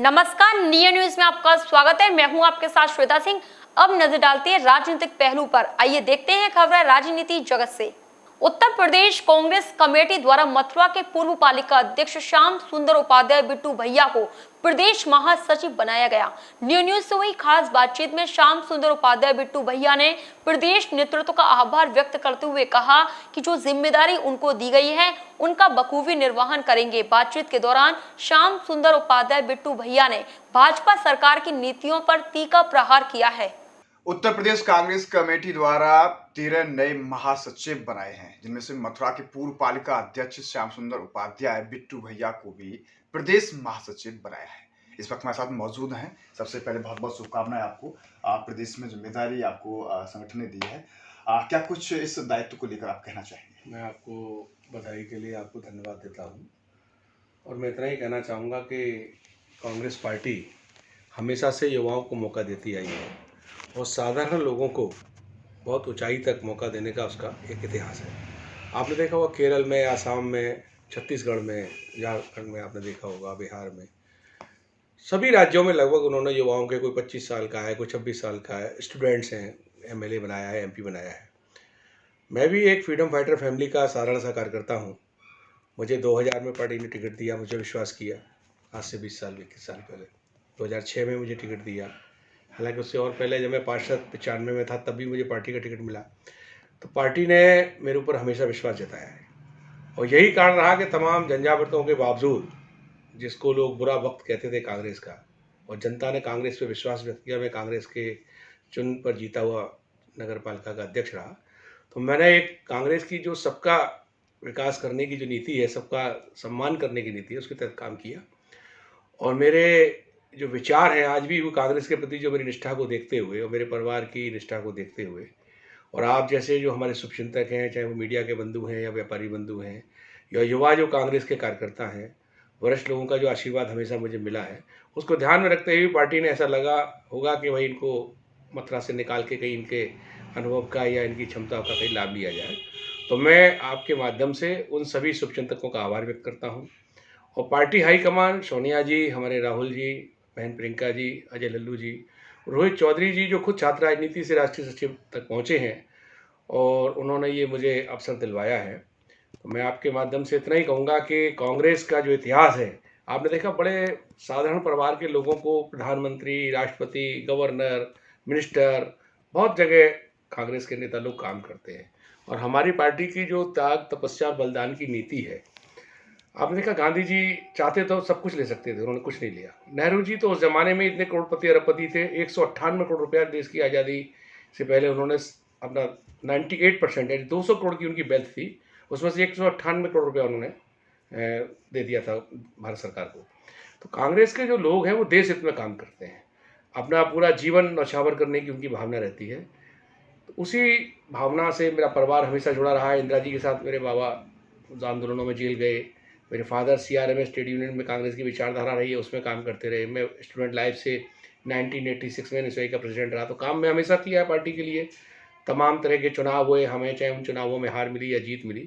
नमस्कार, near news में आपका स्वागत है। मैं हूं आपके साथ श्वेता सिंह। अब नजर डालते हैं राजनीतिक पहलू पर। आइए देखते हैं खबरें राजनीति जगत से। उत्तर प्रदेश कांग्रेस कमेटी द्वारा मथुरा के पूर्व पालिका अध्यक्ष श्याम सुंदर उपाध्याय बिट्टू भैया को प्रदेश महासचिव बनाया गया। न्यूज से हुई खास बातचीत में श्याम सुंदर उपाध्याय बिट्टू भैया ने प्रदेश नेतृत्व का आभार व्यक्त करते हुए कहा कि जो जिम्मेदारी उनको दी गई है उनका बखूबी निर्वहन करेंगे। बातचीत के दौरान श्याम सुंदर उपाध्याय बिट्टू भैया ने भाजपा सरकार की नीतियों पर तीखा प्रहार किया है। उत्तर प्रदेश कांग्रेस कमेटी द्वारा 13 नए महासचिव बनाए हैं, जिनमें से मथुरा के पूर्व पालिका अध्यक्ष श्याम सुंदर उपाध्याय बिट्टू भैया को भी प्रदेश महासचिव बनाया है। इस वक्त हमारे साथ मौजूद हैं। सबसे पहले बहुत बहुत शुभकामनाएं आपको। प्रदेश में जिम्मेदारी आपको संगठन ने दी है। क्या कुछ इस दायित्व को लेकर आप कहना चाहेंगे? मैं आपको बधाई के लिए आपको धन्यवाद देता हूं और मैं इतना ही कहना चाहूँगा कि कांग्रेस पार्टी हमेशा से युवाओं को मौका देती आई है और साधारण लोगों को बहुत ऊंचाई तक मौका देने का उसका एक इतिहास है। आपने देखा होगा केरल में, आसाम में, छत्तीसगढ़ में, झारखंड में, आपने देखा होगा बिहार में, सभी राज्यों में लगभग उन्होंने युवाओं के, कोई 25 साल का है, कोई 26 साल का है, स्टूडेंट्स हैं, एमएलए बनाया है, एमपी बनाया है। मैं भी एक फ्रीडम फाइटर फैमिली का साधारण सा कार्यकर्ता हूँ। मुझे 2000 में पार्टी ने टिकट दिया, मुझे विश्वास किया। आज से 20 साल 21 साल पहले 2006 में मुझे टिकट दिया। हालांकि उससे और पहले जब मैं पार्षद 95 में था तब भी मुझे पार्टी का टिकट मिला। तो पार्टी ने मेरे ऊपर हमेशा विश्वास जताया है और यही कारण रहा कि तमाम झंझावातों के बावजूद, जिसको लोग बुरा वक्त कहते थे कांग्रेस का, और जनता ने कांग्रेस पे विश्वास व्यक्त किया, मैं कांग्रेस के चुन पर जीता हुआ नगर पालिका का अध्यक्ष रहा। तो मैंने एक कांग्रेस की जो सबका विकास करने की जो नीति है, सबका सम्मान करने की नीति है, उसके तहत काम किया। और मेरे जो विचार हैं आज भी वो कांग्रेस के प्रति, जो मेरी निष्ठा को देखते हुए और मेरे परिवार की निष्ठा को देखते हुए, और आप जैसे जो हमारे शुभचिंतक हैं, चाहे वो मीडिया के बंधु हैं या व्यापारी बंधु हैं या युवा जो कांग्रेस के कार्यकर्ता हैं, वरिष्ठ लोगों का जो आशीर्वाद हमेशा मुझे मिला है, उसको ध्यान में रखते हुए पार्टी ने ऐसा लगा होगा कि भाई इनको मथुरा से निकाल के कहीं इनके अनुभव का या इनकी क्षमता का कहीं लाभ लिया जाए। तो मैं आपके माध्यम से उन सभी शुभचिंतकों का आभार व्यक्त करता हूँ। और पार्टी हाईकमान सोनिया जी, हमारे राहुल जी, बहन प्रियंका जी, अजय लल्लू जी, रोहित चौधरी जी, जो खुद छात्र राजनीति से राष्ट्रीय सचिव तक पहुँचे हैं और उन्होंने ये मुझे अवसर दिलवाया है। तो मैं आपके माध्यम से इतना ही कहूँगा कि कांग्रेस का जो इतिहास है, आपने देखा बड़े साधारण परिवार के लोगों को प्रधानमंत्री, राष्ट्रपति, गवर्नर, मिनिस्टर, बहुत जगह कांग्रेस के नेता लोग काम करते हैं। और हमारी पार्टी की जो त्याग, तपस्या, बलिदान की नीति है, आपने देखा गांधी जी चाहते तो सब कुछ ले सकते थे, उन्होंने कुछ नहीं लिया। नेहरू जी तो उस जमाने में इतने करोड़पति अरबपति थे, 198 करोड़ रुपया देश की आज़ादी से पहले उन्होंने अपना 98% है, 200 करोड़ की उनकी वेल्थ थी, उसमें से 198 करोड़ रुपया उन्होंने दे दिया था भारत सरकार को। तो कांग्रेस के जो लोग हैं वो देश हित में काम करते हैं, अपना पूरा जीवन न्यौछावर करने की उनकी भावना रहती है। तो उसी भावना से मेरा परिवार हमेशा जुड़ा रहा है। इंदिरा जी के साथ मेरे बाबा आंदोलनों में जेल गए, मेरे फादर CRMS ट्रेड यूनियन में कांग्रेस की विचारधारा रही है, उसमें काम करते रहे। मैं स्टूडेंट लाइफ से 1986 में NSY का प्रेसिडेंट रहा। तो काम मैं हमेशा किया है पार्टी के लिए। तमाम तरह के चुनाव हुए, हमें चाहे उन चुनावों में हार मिली या जीत मिली,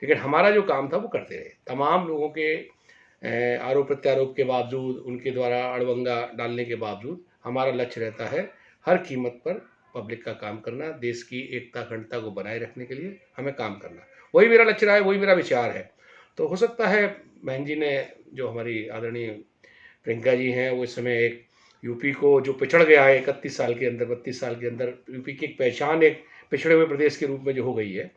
लेकिन हमारा जो काम था वो करते रहे। तमाम लोगों के आरोप प्रत्यारोप के बावजूद, उनके द्वारा अड़बंगा डालने के बावजूद, हमारा लक्ष्य रहता है हर कीमत पर पब्लिक का काम करना, देश की एकता अखंडता को बनाए रखने के लिए हमें काम करना। वही मेरा लक्ष्य रहा है, वही मेरा विचार है। तो हो सकता है बहन जी ने, जो हमारी आदरणीय प्रियंका जी हैं, वो इस समय एक यूपी को जो पिछड़ गया है 31 साल के अंदर, 32 साल के अंदर, यूपी की एक पहचान एक पिछड़े हुए प्रदेश के रूप में जो हो गई है,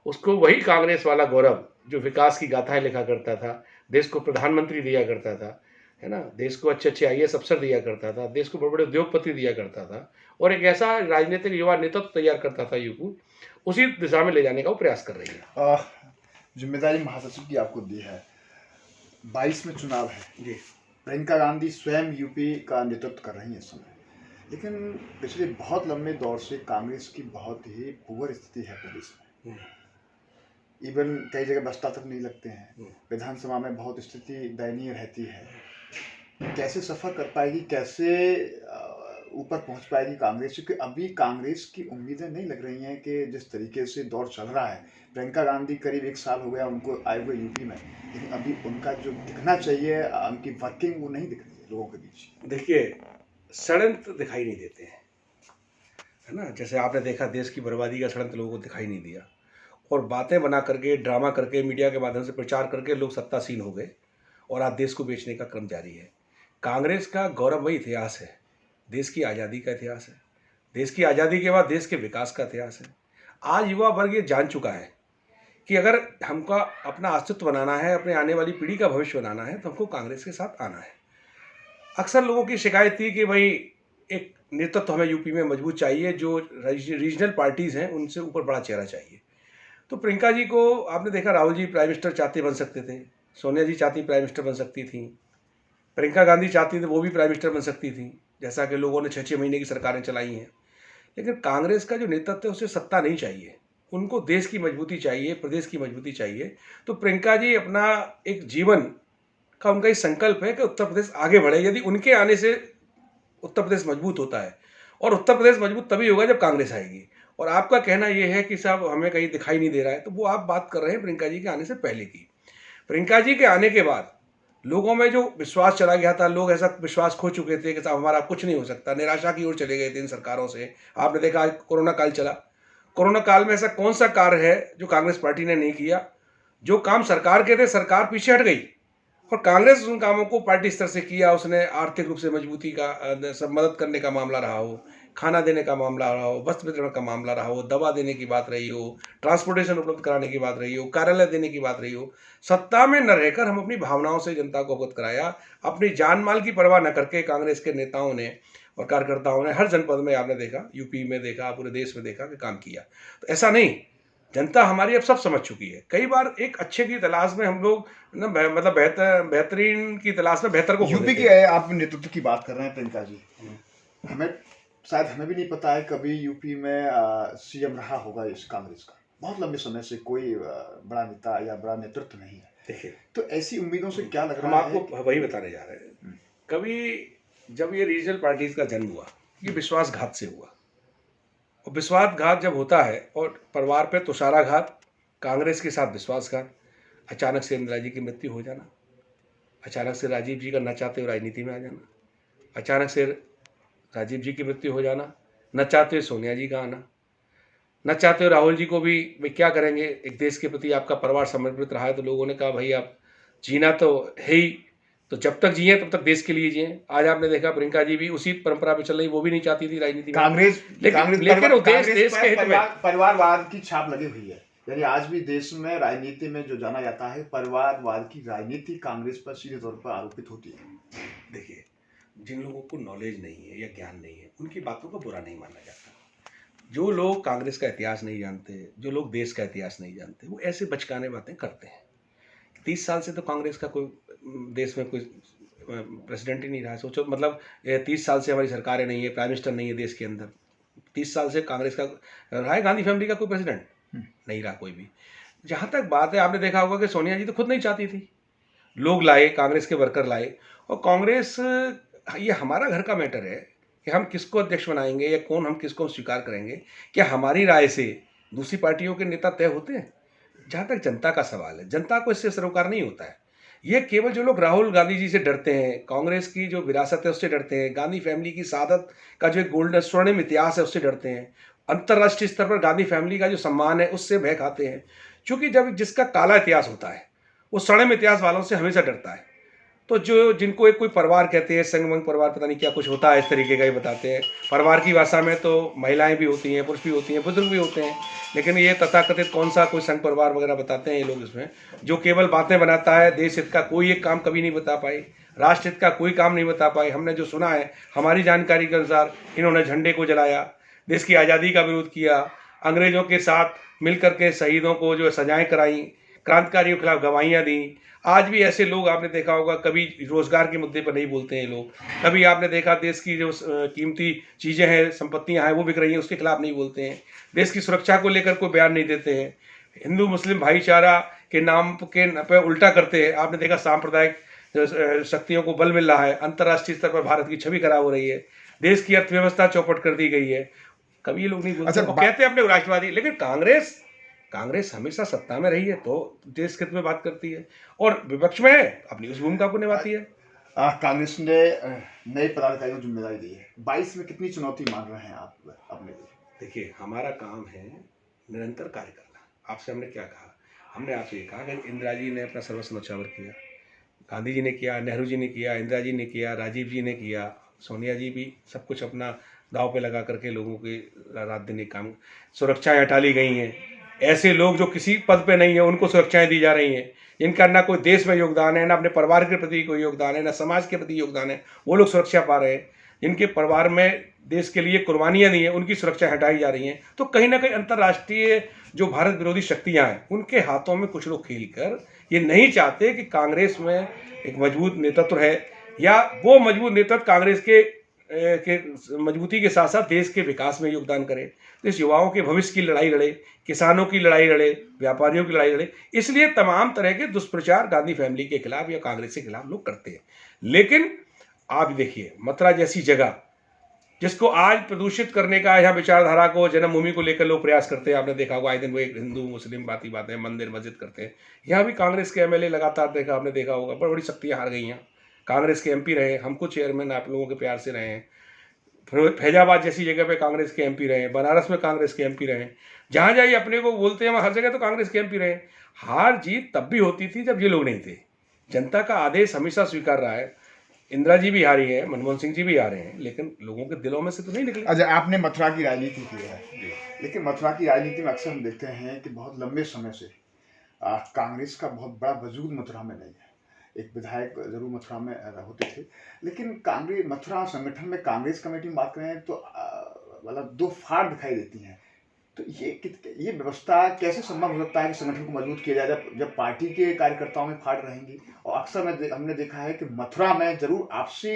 उसको वही कांग्रेस वाला गौरव, जो विकास की गाथाएं लिखा करता था, देश को प्रधानमंत्री दिया करता था, है ना, देश को अच्छे अच्छे IAS अफसर दिया करता था, देश को बड़े बड़े उद्योगपति दिया करता था, और एक ऐसा राजनीतिक युवा नेतृत्व तैयार करता था यूपी, उसी दिशा में ले जाने का वो प्रयास कर रही है। जिम्मेदारी महासचिव की आपको दी है, 22 में चुनाव है जी। प्रियंका गांधी स्वयं यूपी का नेतृत्व कर रही है इस समय, लेकिन पिछले बहुत लंबे दौर से कांग्रेस की बहुत ही पुअर स्थिति है प्रदेश में। इवन कई जगह बस्ता तक नहीं लगते हैं, विधानसभा में बहुत स्थिति दयनीय रहती है। कैसे सफ़र कर पाएगी, कैसे ऊपर पहुंच पाएगी कांग्रेस, क्योंकि अभी कांग्रेस की उम्मीदें नहीं लग रही हैं कि जिस तरीके से दौर चल रहा है। प्रियंका गांधी करीब 1 साल हो गया उनको आए हुए यूपी में, लेकिन अभी उनका जो दिखना चाहिए, उनकी वर्किंग वो नहीं दिख रही है लोगों के बीच। देखिए, षड्यंत्र दिखाई नहीं देते हैं, है ना। जैसे आपने देखा देश की बर्बादी का षड्यंत्र लोगों को दिखाई नहीं दिया, और बातें बना करके, ड्रामा करके, मीडिया के माध्यम से प्रचार करके लोग सत्तासीन हो गए और आज देश को बेचने का क्रम जारी है। कांग्रेस का गौरवमयी इतिहास है, देश की आज़ादी का इतिहास है, देश की आज़ादी के बाद देश के विकास का इतिहास है। आज युवा वर्ग ये जान चुका है कि अगर हमको अपना अस्तित्व बनाना है, अपने आने वाली पीढ़ी का भविष्य बनाना है, तो हमको कांग्रेस के साथ आना है। अक्सर लोगों की शिकायत थी कि भाई एक नेतृत्व हमें यूपी में मजबूत चाहिए, जो रीजनल पार्टीज़ हैं उनसे ऊपर बड़ा चेहरा चाहिए। तो प्रियंका जी को आपने देखा, राहुल जी प्राइम मिनिस्टर चाहते बन सकते थे, सोनिया जी चाहती प्राइम मिनिस्टर बन सकती थी, प्रियंका गांधी चाहती थी वो भी प्राइम मिनिस्टर बन सकती थी, जैसा कि लोगों ने 6-6 महीने की सरकारें चलाई हैं। लेकिन कांग्रेस का जो नेतृत्व है उसे सत्ता नहीं चाहिए, उनको देश की मजबूती चाहिए, प्रदेश की मजबूती चाहिए। तो प्रियंका जी अपना एक जीवन का उनका ये संकल्प है कि उत्तर प्रदेश आगे बढ़े। यदि उनके आने से उत्तर प्रदेश मजबूत होता है, और उत्तर प्रदेश मजबूत तभी होगा जब कांग्रेस आएगी। और आपका कहना यह है कि साहब हमें कहीं दिखाई नहीं दे रहा है, तो वो आप बात कर रहे हैं प्रियंका जी के आने से पहले की। प्रियंका जी के आने के बाद लोगों में जो विश्वास चला गया था, लोग ऐसा विश्वास खो चुके थे कि साहब हमारा कुछ नहीं हो सकता, निराशा की ओर चले गए थे इन सरकारों से। आपने देखा आज कोरोना काल चला, कोरोना काल में ऐसा कौन सा कार्य है जो कांग्रेस पार्टी ने नहीं किया। जो काम सरकार के थे, सरकार पीछे हट गई, और कांग्रेस उन कामों को पार्टी स्तर से किया। उसने आर्थिक रूप से मजबूती का सब मदद करने का मामला रहा हो, खाना देने का मामला रहा हो, वस्त्र वितरण का मामला रहा हो, दवा देने की बात रही हो, ट्रांसपोर्टेशन उपलब्ध कराने की बात रही हो, कार्यालय देने की बात रही हो। सत्ता में न रहकर हम अपनी भावनाओं से जनता को अवगत कराया। अपनी जान माल की परवाह न करके कांग्रेस के नेताओं ने और कार्यकर्ताओं ने हर जनपद में, आपने देखा, यूपी में देखा, पूरे देश में देखा कि काम किया। तो ऐसा नहीं, जनता हमारी अब सब समझ चुकी है। कई बार एक अच्छे की तलाश में हम लोग ना मतलब बेहतरीन की तलाश में बेहतर को खो यूपी देते की हैं। आप नेतृत्व की बात कर रहे हैं प्रियंका जी, हमें शायद हमें भी नहीं पता है कभी यूपी में सीएम रहा होगा इस कांग्रेस का। बहुत लंबे समय से कोई बड़ा नेता या बड़ा नेतृत्व नहीं है। देखिए, तो ऐसी उम्मीदों से क्या लग हम रहा है? आपको वही बताने जा रहे हैं। कभी जब ये रीजनल पार्टीज का जन्म हुआ, ये विश्वासघात से हुआ, और विश्वासघात जब होता है और परिवार पे तुषाराघात, कांग्रेस के साथ विश्वासघात, अचानक से इंदिरा जी की मृत्यु हो जाना, अचानक से राजीव जी का न चाहते हुए राजनीति में आ जाना, अचानक से राजीव जी की मृत्यु हो जाना, न चाहते हुए सोनिया जी का आना, न चाहते हुए राहुल जी को भी भाई क्या करेंगे, एक देश के प्रति आपका परिवार समर्पित रहा है, तो लोगों ने कहा भाई आप जीना तो है ही, तो जब तक जिए तब तक देश के लिए जिए। आज आपने देखा प्रियंका जी भी उसी परंपरा पे चल रही, वो भी नहीं चाहती थी राजनीति में। कांग्रेस लेकिन वो देश के हित में परिवारवाद की छाप लगी हुई है। यानी आज भी देश में राजनीति में जो जाना जाता है, परिवारवाद की राजनीति कांग्रेस पर सीधे तौर पर आरोपित होती है। देखिए, जिन लोगों को नॉलेज नहीं है या ज्ञान नहीं है, उनकी बातों को बुरा नहीं माना जाता। जो लोग कांग्रेस का इतिहास नहीं जानते, जो लोग देश का इतिहास नहीं जानते, वो ऐसे बचकाने बातें करते हैं। 30 साल से तो कांग्रेस का कोई देश में कोई प्रेसिडेंट ही नहीं रहा है। सोचो, मतलब 30 साल से हमारी सरकारें नहीं है, प्राइम मिनिस्टर नहीं है देश के अंदर। 30 साल से कांग्रेस का रहा है, गांधी फैमिली का कोई प्रेसिडेंट नहीं रहा कोई भी। जहाँ तक बात है, आपने देखा होगा कि सोनिया जी तो खुद नहीं चाहती थी, लोग लाए, कांग्रेस के वर्कर लाए। और कांग्रेस, ये हमारा घर का मैटर है कि हम किसको अध्यक्ष बनाएंगे या कौन हम किसको स्वीकार करेंगे। क्या हमारी राय से दूसरी पार्टियों के नेता तय होते हैं? जहाँ तक जनता का सवाल है, जनता को इससे सरोकार नहीं होता है। ये केवल जो लोग राहुल गांधी जी से डरते हैं, कांग्रेस की जो विरासत है उससे डरते हैं, गांधी फैमिली की सादत का जो एक गोल्डन स्वर्णिम इतिहास है उससे डरते हैं, अंतर्राष्ट्रीय स्तर पर गांधी फैमिली का जो सम्मान है उससे भय खाते हैं। क्योंकि जब जिसका काला इतिहास होता है वो स्वर्णिम इतिहास वालों से हमेशा डरता है। तो जो जिनको एक कोई परिवार कहते हैं, संगमंग परिवार, पता नहीं क्या कुछ होता है इस तरीके का, ही बताते हैं। परिवार की भाषा में तो महिलाएं भी होती हैं, पुरुष भी होती हैं, बुजुर्ग भी होते हैं, लेकिन ये तथाकथित कौन सा कोई संघ परिवार वगैरह बताते हैं ये लोग इसमें, जो केवल बातें बनाता है। देश हित का कोई एक काम कभी नहीं बता पाए, राष्ट्र हित का कोई काम नहीं बता पाए। हमने जो सुना है, हमारी जानकारी के अनुसार इन्होंने झंडे को जलाया, देश की आज़ादी का विरोध किया, अंग्रेजों के साथ मिलकर के शहीदों को जो सजाएं कराई, क्रांतिकारियों के खिलाफ गवाहियाँ दी। आज भी ऐसे लोग आपने देखा होगा, कभी रोजगार के मुद्दे पर नहीं बोलते हैं लोग, कभी आपने देखा देश की जो कीमती चीज़ें हैं, संपत्तियां हैं वो बिक रही हैं, उसके खिलाफ नहीं बोलते हैं, देश की सुरक्षा को लेकर कोई बयान नहीं देते हैं, हिंदू मुस्लिम भाईचारा के नाम के पे उल्टा करते हैं। आपने देखा सांप्रदायिक शक्तियों को बल मिल रहा है, अंतर्राष्ट्रीय स्तर पर भारत की छवि खराब हो रही है। देश की अर्थव्यवस्था चौपट कर दी गई है। कभी ये लोग नहीं बोलते। अच्छा, वो कहते हैं अपने को राष्ट्रवादी, लेकिन कांग्रेस हमेशा सत्ता में रही है तो देश हित में बात करती है, और विपक्ष में है अपनी उस भूमिका को निभाती है। कांग्रेस ने नए पदाधिकारियों को जिम्मेदारी दी है। 22 में कितनी चुनौती मान रहे हैं आप अपने लिए? देखिए, हमारा काम है निरंतर कार्य करना। आपसे हमने क्या कहा? हमने आपसे ये कहा कि इंदिरा जी ने अपना सर्वस्व न्यौछावर किया, गांधी जी ने किया, नेहरू जी ने किया, इंदिरा जी ने किया, राजीव जी ने किया, सोनिया जी भी सब कुछ अपना दांव पे लगा करके लोगों के रात दिन एक काम, सुरक्षाएं हटा ली गई हैं। ऐसे लोग जो किसी पद पे नहीं है उनको सुरक्षाएं दी जा रही हैं, जिनका ना कोई देश में योगदान है, ना अपने परिवार के प्रति कोई योगदान है, ना समाज के प्रति योगदान है, वो लोग सुरक्षा पा रहे हैं। जिनके परिवार में देश के लिए कुर्बानियां दी हैं उनकी सुरक्षा हटाई जा रही हैं। तो कहीं ना कहीं अंतर्राष्ट्रीय जो भारत विरोधी शक्तियां हैं उनके हाथों में कुछ लोग खेल कर ये नहीं चाहते कि कांग्रेस में एक मजबूत नेतृत्व है, या वो मजबूत नेतृत्व कांग्रेस के मजबूती के साथ साथ देश के विकास में योगदान करे। तो इस युवाओं के भविष्य की लड़ाई लड़े, किसानों की लड़ाई लड़े, व्यापारियों की लड़ाई लड़े। इसलिए तमाम तरह के दुष्प्रचार गांधी फैमिली के खिलाफ या कांग्रेस के खिलाफ लोग करते हैं। लेकिन आप देखिए, मथुरा जैसी जगह जिसको आज प्रदूषित करने का, यहाँ विचारधारा को, जन्मभूमि को लेकर लोग प्रयास करते हैं। आपने देखा होगा आए दिन वो एक हिंदू मुस्लिम बातें मंदिर मस्जिद करते हैं। यहाँ भी कांग्रेस के एमएलए लगातार आपने देखा होगा बड़ी बड़ी शक्तियाँ हार गई हैं। कांग्रेस के एमपी रहे, हम कुछ चेयरमैन आप लोगों के प्यार से रहे हैं। फैजाबाद जैसी जगह पे कांग्रेस के एमपी रहे, बनारस में कांग्रेस के एमपी रहे। जहाँ जाइए अपने को बोलते हैं वहाँ हर जगह तो कांग्रेस के एमपी रहे। हार जीत तब भी होती थी जब ये लोग नहीं थे। जनता का आदेश हमेशा स्वीकार रहा है। इंदिरा जी भी हारी है, मनमोहन सिंह जी भी हारे हैं, लेकिन लोगों के दिलों में से तो नहीं निकले। अच्छा, आपने मथुरा की राजनीति की है, लेकिन मथुरा की राजनीति में अक्सर हम देखते हैं कि बहुत लंबे समय से कांग्रेस का बहुत बड़ा वजूद मथुरा में नहीं है। एक विधायक जरूर मथुरा में होते थे, लेकिन कांग्रेस मथुरा संगठन में कांग्रेस कमेटी में बात करें तो मतलब दो फाड़ दिखाई देती हैं। तो ये व्यवस्था कैसे संभव हो सकता है कि संगठन को मजबूत किया जाए जब पार्टी के कार्यकर्ताओं में फाड़ रहेंगी? और अक्सर हमने देखा है कि मथुरा में जरूर आपसी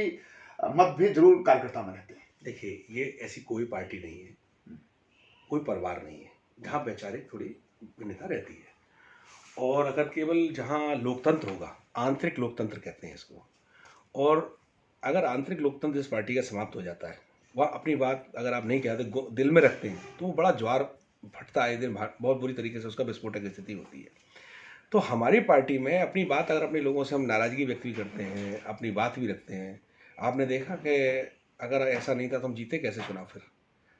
मतभेद जरूर कार्यकर्ता में रहते हैं। देखिए, ये ऐसी कोई पार्टी नहीं है, कोई परिवार नहीं है जहाँ वैचारिक थोड़ी भिन्नता रहती है। और अगर केवल जहाँ लोकतंत्र होगा, आंतरिक लोकतंत्र कहते हैं इसको, और अगर आंतरिक लोकतंत्र इस पार्टी का समाप्त हो जाता है, वह अपनी बात अगर आप नहीं कहते दिल में रखते हैं, तो वो बड़ा ज्वार फटता है, दिन बहुत बुरी तरीके से उसका विस्फोटक स्थिति होती है। तो हमारी पार्टी में अपनी बात, अगर अपने लोगों से हम नाराज़गी व्यक्त भी करते हैं, अपनी बात भी रखते हैं। आपने देखा कि अगर ऐसा नहीं था तो हम जीते कैसे चुनाव? फिर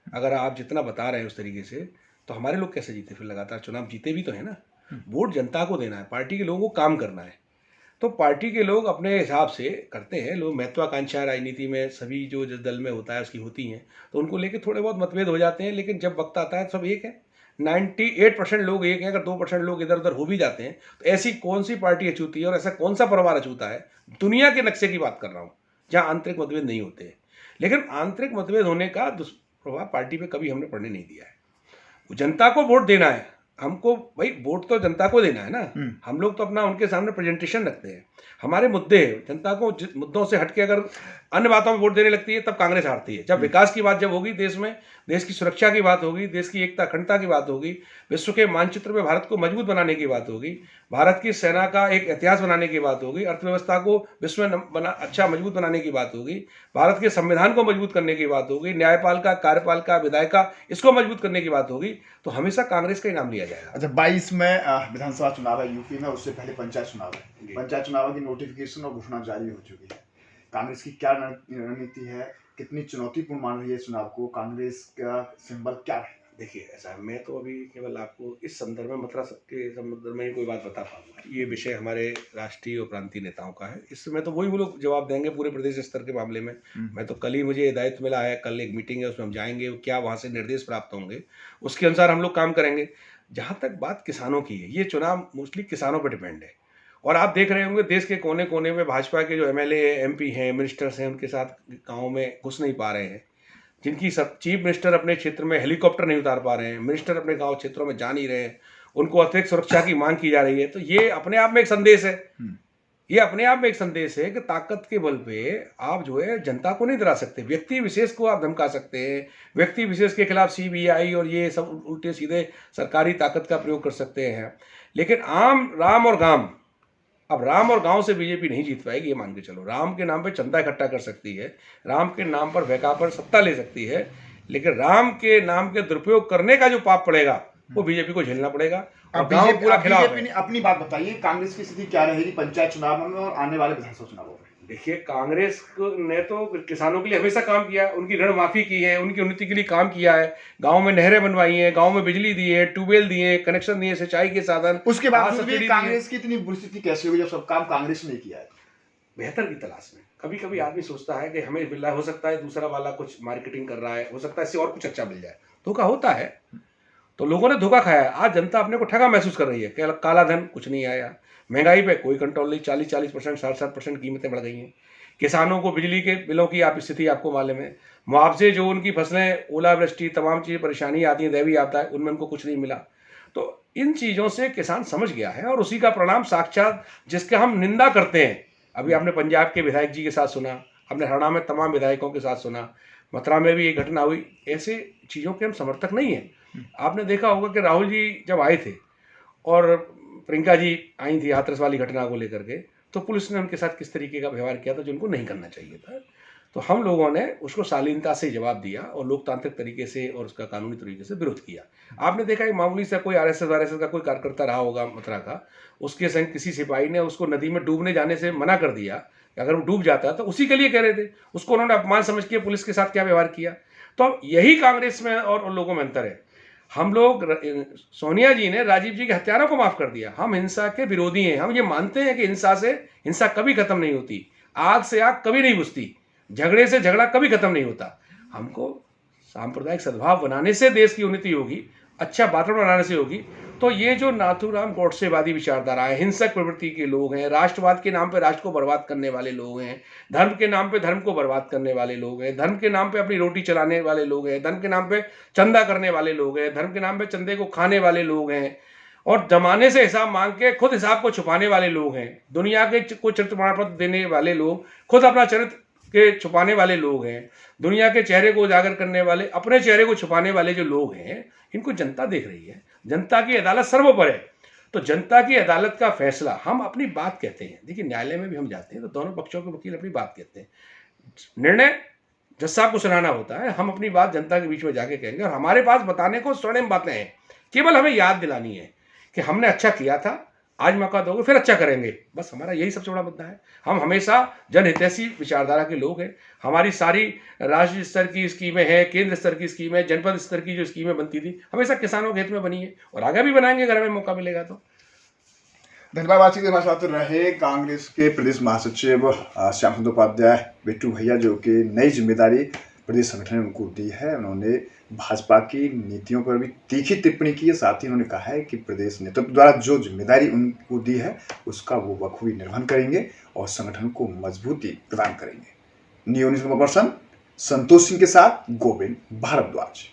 अगर आप जितना बता रहे हैं उस तरीके से, तो हमारे लोग कैसे जीते? फिर लगातार चुनाव जीते भी तो है ना। वोट जनता को देना है, पार्टी के लोगों को काम करना है। तो पार्टी के लोग अपने हिसाब से करते हैं। लोग महत्वाकांक्षा राजनीति में सभी जो जिस दल में होता है उसकी होती हैं, तो उनको लेके थोड़े बहुत मतभेद हो जाते हैं, लेकिन जब वक्त आता है तो सब एक है। 98% लोग एक हैं। अगर 2% लोग इधर उधर हो भी जाते हैं तो ऐसी कौन सी पार्टी अछूती है और ऐसा कौन सा परिवार अछूता है? दुनिया के नक्शे की बात कर रहा हूँ जहाँ आंतरिक मतभेद नहीं होते हैं। लेकिन आंतरिक मतभेद होने का दुष्प्रभाव पार्टी पे कभी हमने पड़ने नहीं दिया है। जनता को वोट देना है हमको, भाई वोट तो जनता को देना है ना। हम लोग तो अपना उनके सामने प्रेजेंटेशन रखते हैं, हमारे मुद्दे हैं। जनता को मुद्दों से हटके अगर अन्य बातों में वोट देने लगती है तब कांग्रेस हारती है। जब विकास की बात जब होगी, देश में देश की सुरक्षा की बात होगी, देश की एकता अखंडता की बात होगी, विश्व के मानचित्र में भारत को मजबूत बनाने की बात होगी, भारत की सेना का एक इतिहास बनाने की बात होगी, अर्थव्यवस्था को विश्व में अच्छा मजबूत बनाने की बात होगी, भारत के संविधान को मजबूत करने की बात होगी, न्यायपालिका, कार्यपालिका, विधायिका, इसको मजबूत करने की बात होगी, तो हमेशा कांग्रेस का ही नाम लिया जाएगा। अच्छा, 22 में विधानसभा चुनाव है यूपी में, उससे पहले पंचायत चुनाव है। पंचायत चुनाव की नोटिफिकेशन और घोषणा जारी हो चुकी है। कांग्रेस की क्या रणनीति है? कितनी चुनौतीपूर्ण मान रही है चुनाव को? कांग्रेस का सिंबल क्या है? देखिए, ऐसा मैं तो अभी केवल आपको इस संदर्भ में मथुरा के संदर्भ में ही कोई बात बता पाऊंगा। ये विषय हमारे राष्ट्रीय और प्रांतीय नेताओं का है। इसमें तो वही वो लोग जवाब देंगे पूरे प्रदेश स्तर के मामले में। मैं तो कल ही मुझे दायित्व मिला है, कल एक मीटिंग है, उसमें हम जाएंगे, क्या वहाँ से निर्देश प्राप्त होंगे उसके अनुसार हम लोग काम करेंगे। जहाँ तक बात किसानों की है, ये चुनाव मोस्टली किसानों पर डिपेंड है। और आप देख रहे होंगे देश के कोने कोने में भाजपा के जो एमएलए, एमपी हैं, मिनिस्टर्स हैं, उनके साथ गाँव में घुस नहीं पा रहे हैं। जिनकी सब चीफ मिनिस्टर अपने क्षेत्र में हेलीकॉप्टर नहीं उतार पा रहे हैं, मिनिस्टर अपने गांव क्षेत्रों में जा नहीं रहे हैं, उनको अतिरिक्त सुरक्षा की मांग की जा रही है। तो ये अपने आप में एक संदेश है, ये अपने आप में एक संदेश है कि ताकत के बल पे आप जो है जनता को नहीं डरा सकते। व्यक्ति विशेष को आप धमका सकते हैं, व्यक्ति विशेष के खिलाफ सीबीआई और ये सब उल्टे सीधे सरकारी ताकत का प्रयोग कर सकते हैं, लेकिन आम राम और गाम अब राम और गांव से बीजेपी नहीं जीत पाएगी, ये मान के चलो। राम के नाम पे चंदा इकट्ठा कर सकती है, राम के नाम पर बहका पर सत्ता ले सकती है, लेकिन राम के नाम के दुरुपयोग करने का जो पाप पड़ेगा वो बीजेपी को झेलना पड़ेगा। और गांव पूरा खिलाफ बीजेपी है। ने अपनी बात बताइए, कांग्रेस की स्थिति क्या रहेगी पंचायत चुनाव में और आने वाले विधानसभा चुनावों में? देखिए, कांग्रेस ने तो किसानों के लिए हमेशा काम किया, उनकी ऋण माफी की है, उनकी उन्नति के लिए काम किया है, गांव में नहरें बनवाई हैं, गांव में बिजली दी है, ट्यूबवेल दिए, कनेक्शन दिए, सिंचाई के साधन। उसके बाद भी कांग्रेस की इतनी बुरी स्थिति कैसे हुई जब सब काम कांग्रेस ने किया है? बेहतर की तलाश में कभी कभी आदमी सोचता है कि हमें मिल रहा है, हो सकता है दूसरा वाला कुछ मार्केटिंग कर रहा है, हो सकता है इससे और कुछ अच्छा मिल जाए। धोखा होता है, तो लोगों ने धोखा खाया। आज जनता अपने को ठगा महसूस कर रही है कि काला धन कुछ नहीं आया, महंगाई पे कोई कंट्रोल नहीं, 40% 60% कीमतें बढ़ गई हैं। किसानों को बिजली के बिलों की आप स्थिति आपको मालूम है, मुआवजे जो उनकी फसलें, ओलावृष्टि, तमाम चीज़ें परेशानी आती हैं, दैवीय आपदा है, उनमें उनको कुछ नहीं मिला। तो इन चीज़ों से किसान समझ गया है और उसी का परिणाम साक्षात जिसका हम निंदा करते हैं। अभी आपने पंजाब के विधायक जी के साथ सुना, हमने हरियाणा में तमाम विधायकों के साथ सुना, मथुरा में भी एक घटना हुई। ऐसे चीज़ों के हम समर्थक नहीं हैं। आपने देखा होगा कि राहुल जी जब आए थे और प्रियंका जी आई थी हाथरस वाली घटना को लेकर के, तो पुलिस ने उनके साथ किस तरीके का व्यवहार किया था जो उनको नहीं करना चाहिए था। तो हम लोगों ने उसको शालीनता से जवाब दिया और लोकतांत्रिक तरीके से और उसका कानूनी तरीके से विरोध किया। आपने देखा एक मामूली सा कोई आरएसएस का कोई कार्यकर्ता रहा होगा मथुरा का, उसके संग किसी सिपाही ने उसको नदी में डूबने जाने से मना कर दिया। अगर वो डूब जाता तो उसी के लिए कह रहे थे, उसको उन्होंने अपमान समझ के पुलिस के साथ क्या व्यवहार किया। तो यही कांग्रेस में और उन लोगों में अंतर है। हम लोग, सोनिया जी ने राजीव जी के हत्यारों को माफ कर दिया। हम हिंसा के विरोधी हैं। हम ये मानते हैं कि हिंसा कभी खत्म नहीं होती, आग से आग कभी नहीं बुझती, झगड़े से झगड़ा कभी खत्म नहीं होता। हमको सांप्रदायिक सद्भाव बनाने से देश की उन्नति होगी, अच्छा वातावरण बनाने से होगी। तो ये जो नाथूराम गोडसेवादी विचारधारा है, हिंसक प्रवृत्ति के लोग हैं, राष्ट्रवाद के नाम पे राष्ट्र को बर्बाद करने वाले लोग हैं, धर्म के नाम पे धर्म को बर्बाद करने वाले लोग हैं, धर्म के नाम पे अपनी रोटी चलाने वाले लोग हैं, धर्म के नाम पे चंदा करने वाले लोग हैं, धर्म के नाम पे चंदे को खाने वाले लोग हैं और जमाने से हिसाब मांग के खुद हिसाब को छुपाने वाले लोग हैं। दुनिया के को चरित्र प्रमाण पत्र देने वाले लोग खुद अपना चरित्र के छुपाने वाले लोग हैं। दुनिया के चेहरे को उजागर करने वाले, अपने चेहरे को छुपाने वाले जो लोग हैं, इनको जनता देख रही है। जनता की अदालत सर्वोपरि है। तो जनता की अदालत का फैसला, हम अपनी बात कहते हैं। देखिए, न्यायालय में भी हम जाते हैं तो दोनों पक्षों के वकील अपनी बात कहते हैं, निर्णय जज साहब को सुनाना होता है। हम अपनी बात जनता के बीच में जाके कहेंगे और हमारे पास बताने को स्वर्णिम बातें हैं। केवल हमें याद दिलानी है कि हमने अच्छा किया था, आज मौका दोगे फिर अच्छा करेंगे। बस हमारा यही सबसे बड़ा मुद्दा है। हम हमेशा जनहितैषी विचारधारा के लोग हैं। हमारी सारी राज्य स्तर की स्कीमें हैं, केंद्र स्तर की स्कीमें, जनपद स्तर की जो स्कीमें बनती थी, हमेशा किसानों के हित में बनी है और आगे भी बनाएंगे अगर हमें मौका मिलेगा तो। धन्यवाद। बातचीत हमारे साथ रहे कांग्रेस के प्रदेश महासचिव श्याम सुंदर उपाध्याय बिट्टू भैया, जो कि नई जिम्मेदारी प्रदेश संगठन ने उनको दी है। उन्होंने भाजपा की नीतियों पर भी तीखी टिप्पणी की है। साथ ही उन्होंने कहा है कि प्रदेश नेतृत्व द्वारा जो जिम्मेदारी उनको दी है उसका वो बखूबी निर्वहन करेंगे और संगठन को मजबूती प्रदान करेंगे। न्यूज़ पर्सन संतोष सिंह के साथ गोविंद भारद्वाज।